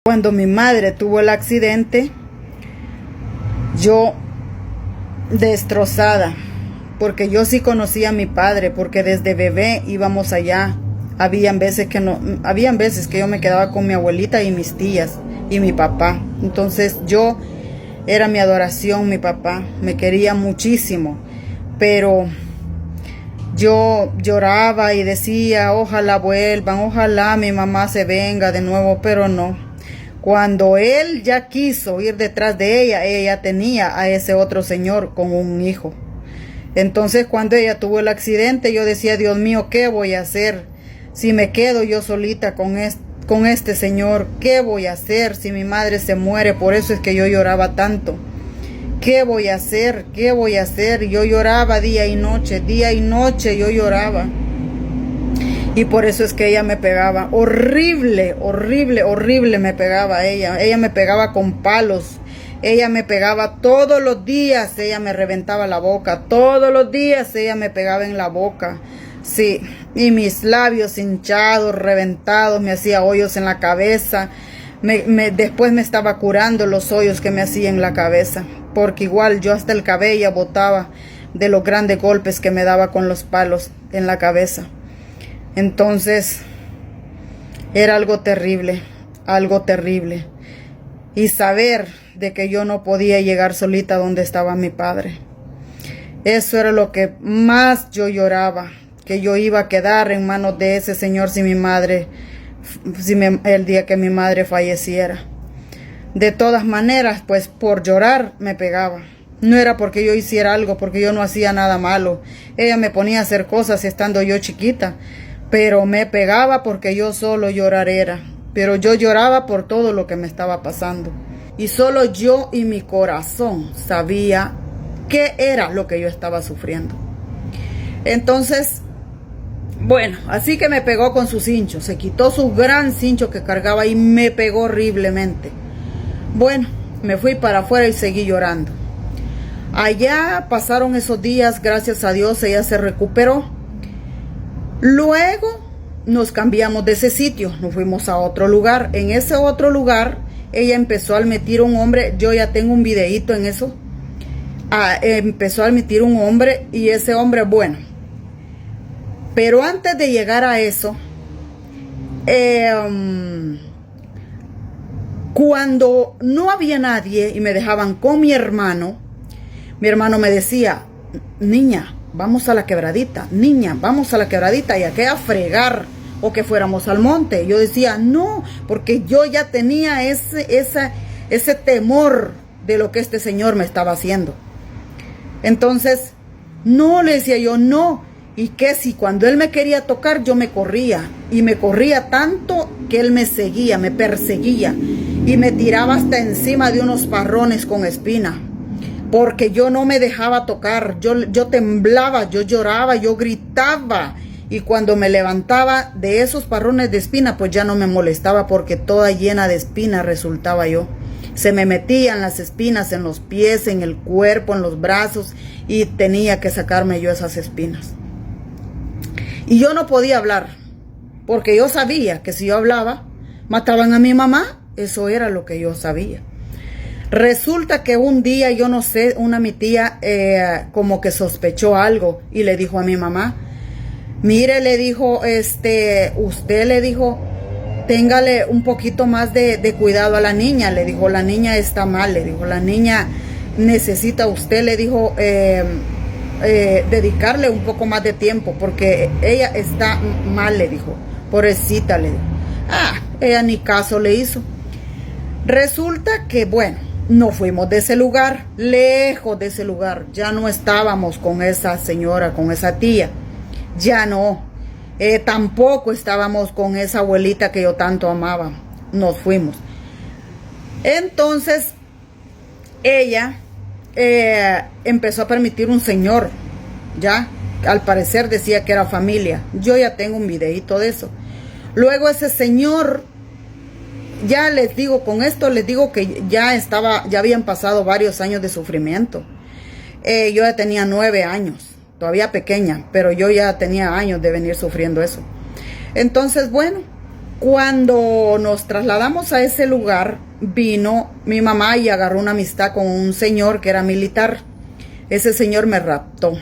Cuando mi madre tuvo el accidente, yo destrozada, porque yo sí conocía a mi padre, porque desde bebé íbamos allá. Habían veces que yo me quedaba con mi abuelita y mis tías y mi papá. Entonces yo era mi adoración, mi papá me quería muchísimo, pero yo lloraba y decía, ojalá vuelvan, ojalá mi mamá se venga de nuevo, pero no. Cuando él ya quiso ir detrás de ella, ella tenía a ese otro señor con un hijo. Entonces cuando ella tuvo el accidente, yo decía, Dios mío, ¿qué voy a hacer? Si me quedo yo solita con este señor, ¿qué voy a hacer si mi madre se muere? Por eso es que yo lloraba tanto. ¿Qué voy a hacer? ¿Qué voy a hacer? Yo lloraba día y noche yo lloraba. Y por eso es que ella me pegaba. Horrible, horrible, horrible me pegaba ella. Ella me pegaba con palos. Ella me pegaba todos los días. Ella me reventaba la boca. Todos los días ella me pegaba en la boca. Sí, y mis labios hinchados, reventados. Me hacía hoyos en la cabeza. Después me estaba curando los hoyos que me hacía en la cabeza. Porque igual yo hasta el cabello botaba de los grandes golpes que me daba con los palos en la cabeza. Entonces, era algo terrible, algo terrible. Y saber de que yo no podía llegar solita donde estaba mi padre. Eso era lo que más yo lloraba, que yo iba a quedar en manos de ese señor el día que mi madre falleciera. De todas maneras, pues por llorar me pegaba. No era porque yo hiciera algo, porque yo no hacía nada malo. Ella me ponía a hacer cosas estando yo chiquita. Pero me pegaba porque yo solo llorar era. Pero yo lloraba por todo lo que me estaba pasando. Y solo yo y mi corazón sabía qué era lo que yo estaba sufriendo. Entonces, bueno, así que me pegó con su cincho. Se quitó su gran cincho que cargaba y me pegó horriblemente. Bueno, me fui para afuera y seguí llorando. Allá pasaron esos días, gracias a Dios, ella se recuperó. Luego nos cambiamos de ese sitio, nos fuimos a otro lugar. En ese otro lugar, ella empezó a admitir un hombre, yo ya tengo un videíto en eso. Empezó a admitir un hombre y ese hombre, bueno. Pero antes de llegar a eso, cuando no había nadie y me dejaban con mi hermano me decía, niña, vamos a la quebradita, niña, vamos a la quebradita y a qué a fregar o que fuéramos al monte. Yo decía, no, porque yo ya tenía ese temor de lo que este señor me estaba haciendo. Entonces, no, le decía yo, no. Y que si cuando él me quería tocar, yo me corría. Y me corría tanto que él me seguía, me perseguía. Y me tiraba hasta encima de unos parrones con espina. Porque yo no me dejaba tocar, yo temblaba, yo lloraba, yo gritaba. Y cuando me levantaba de esos parrones de espina, pues ya no me molestaba porque toda llena de espinas resultaba yo. Se me metían las espinas en los pies, en el cuerpo, en los brazos y tenía que sacarme yo esas espinas. Y yo no podía hablar porque yo sabía que si yo hablaba, mataban a mi mamá. Eso era lo que yo sabía. Resulta que un día, yo no sé, mi tía como que sospechó algo y le dijo a mi mamá, mire, le dijo, usted le dijo, téngale un poquito más de cuidado a la niña, le dijo, la niña está mal, le dijo, la niña necesita usted, le dijo, dedicarle un poco más de tiempo porque ella está mal, le dijo, pobrecita, le dijo. Ella ni caso le hizo. Resulta que, bueno, nos fuimos de ese lugar, lejos de ese lugar. Ya no estábamos con esa señora, con esa tía. Ya no. Tampoco estábamos con esa abuelita que yo tanto amaba. Nos fuimos. Entonces, ella empezó a permitir un señor. Ya, al parecer decía que era familia. Yo ya tengo un videíto de eso. Luego ese señor... Ya les digo, con esto les digo que ya habían pasado varios años de sufrimiento. Yo ya tenía 9 años, todavía pequeña, pero yo ya tenía años de venir sufriendo eso. Entonces, bueno, Cuando nos trasladamos a ese lugar, vino mi mamá y agarró una amistad con un señor que era militar. Ese señor me raptó,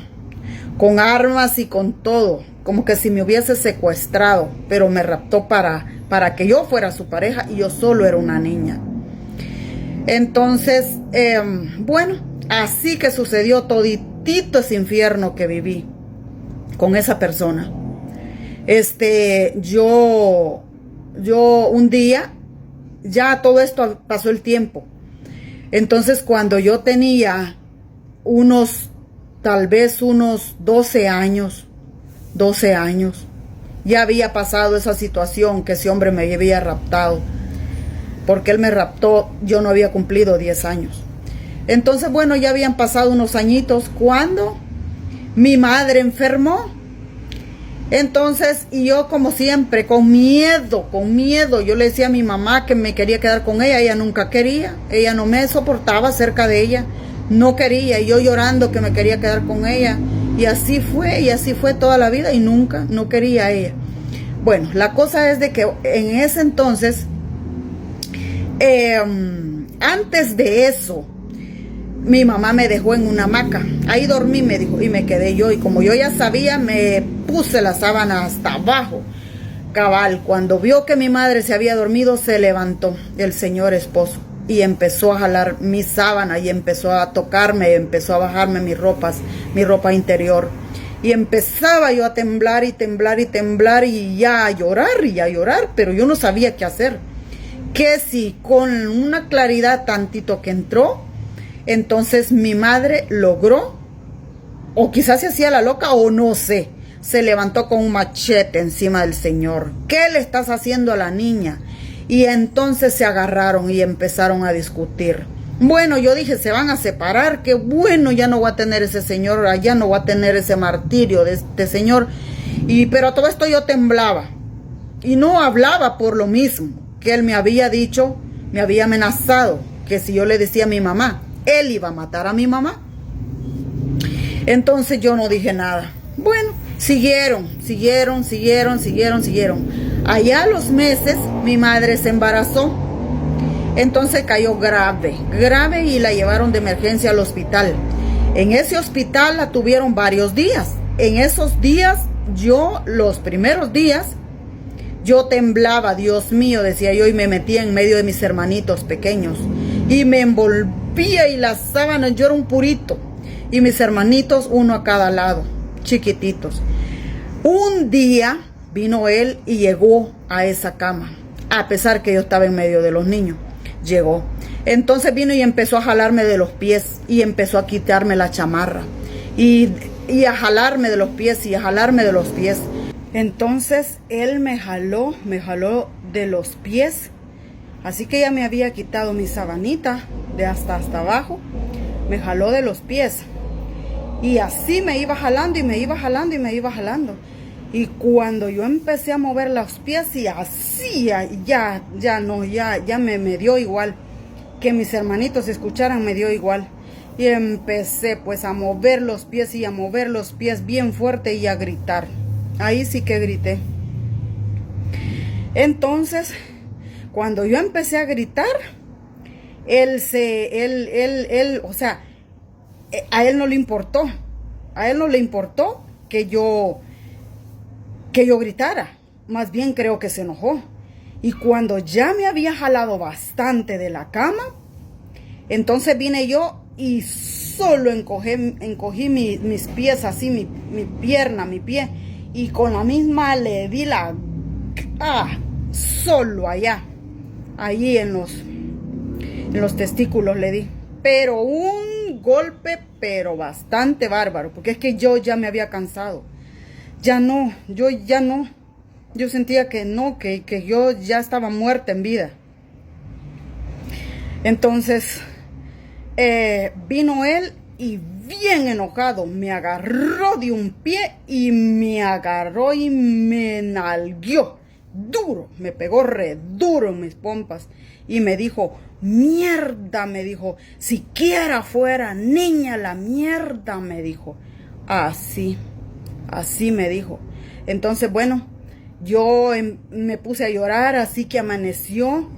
con armas y con todo, como que si me hubiese secuestrado, pero me raptó para que yo fuera su pareja y yo solo era una niña. Entonces, bueno, así que sucedió toditito ese infierno que viví con esa persona. Yo un día, ya todo esto pasó el tiempo. Entonces, cuando yo tenía tal vez unos 12 años, ya había pasado esa situación que ese hombre me había raptado. Porque él me raptó, yo no había cumplido 10 años. Entonces, bueno, ya habían pasado unos añitos cuando mi madre enfermó. Entonces, y yo como siempre, con miedo, yo le decía a mi mamá que me quería quedar con ella nunca quería, ella no me soportaba cerca de ella, no quería, y yo llorando que me quería quedar con ella, y así fue toda la vida, y nunca, no quería a ella. Bueno, la cosa es de que en ese entonces, antes de eso, mi mamá me dejó en una hamaca. Ahí dormí, me dijo, y me quedé yo. Y como yo ya sabía, me puse la sábana hasta abajo. Cabal, cuando vio que mi madre se había dormido, se levantó el señor esposo y empezó a jalar mi sábana y empezó a tocarme, empezó a bajarme mis ropas, mi ropa interior. Y empezaba yo a temblar y temblar y temblar y ya a llorar, pero yo no sabía qué hacer. Que si con una claridad tantito que entró, entonces mi madre logró, o quizás se hacía la loca, o no sé, se levantó con un machete encima del señor. ¿Qué le estás haciendo a la niña? Y entonces se agarraron y empezaron a discutir. Bueno, yo dije, se van a separar, qué bueno, ya no voy a tener ese señor, ya no voy a tener ese martirio de este señor. Pero todo esto yo temblaba y no hablaba por lo mismo, que él me había dicho, me había amenazado, que si yo le decía a mi mamá, él iba a matar a mi mamá. Entonces yo no dije nada. Bueno, siguieron. Allá a los meses mi madre se embarazó. Entonces cayó grave y la llevaron de emergencia al hospital. En ese hospital la tuvieron varios días. En esos días, los primeros días, yo temblaba, Dios mío, decía yo, y me metía en medio de mis hermanitos pequeños. Y me envolvía y las sábanas, yo era un purito. Y mis hermanitos, uno a cada lado, chiquititos. Un día vino él y llegó a esa cama, a pesar que yo estaba en medio de los niños. Llegó. Entonces vino y empezó a jalarme de los pies y empezó a quitarme la chamarra. Y a jalarme de los pies y a jalarme de los pies. Entonces él me jaló de los pies. Así que ya me había quitado mi sabanita de hasta abajo. Me jaló de los pies. Y así me iba jalando y me iba jalando y me iba jalando. Y cuando yo empecé a mover los pies y así, ya me dio igual. Que mis hermanitos escucharan, me dio igual. Y empecé pues a mover los pies y a mover los pies bien fuerte y a gritar. Ahí sí que grité. Entonces, cuando yo empecé a gritar, o sea, a él no le importó. A él no le importó que yo gritara. Más bien creo que se enojó. Y cuando ya me había jalado bastante de la cama, entonces vine yo y solo encogí mis pies así, mi pierna, mi pie. Y con la misma le di solo allá. Allí en los testículos le di. Pero un golpe, pero bastante bárbaro. Porque es que yo ya me había cansado. Yo ya no. Yo sentía que no, que yo ya estaba muerta en vida. Entonces, vino él y bien enojado me agarró de un pie y me agarró y me nalgueó duro, me pegó re duro en mis pompas y me dijo, mierda, me dijo, siquiera fuera niña la mierda, me dijo. Así me dijo. Entonces, bueno, Yo me puse a llorar, así que amaneció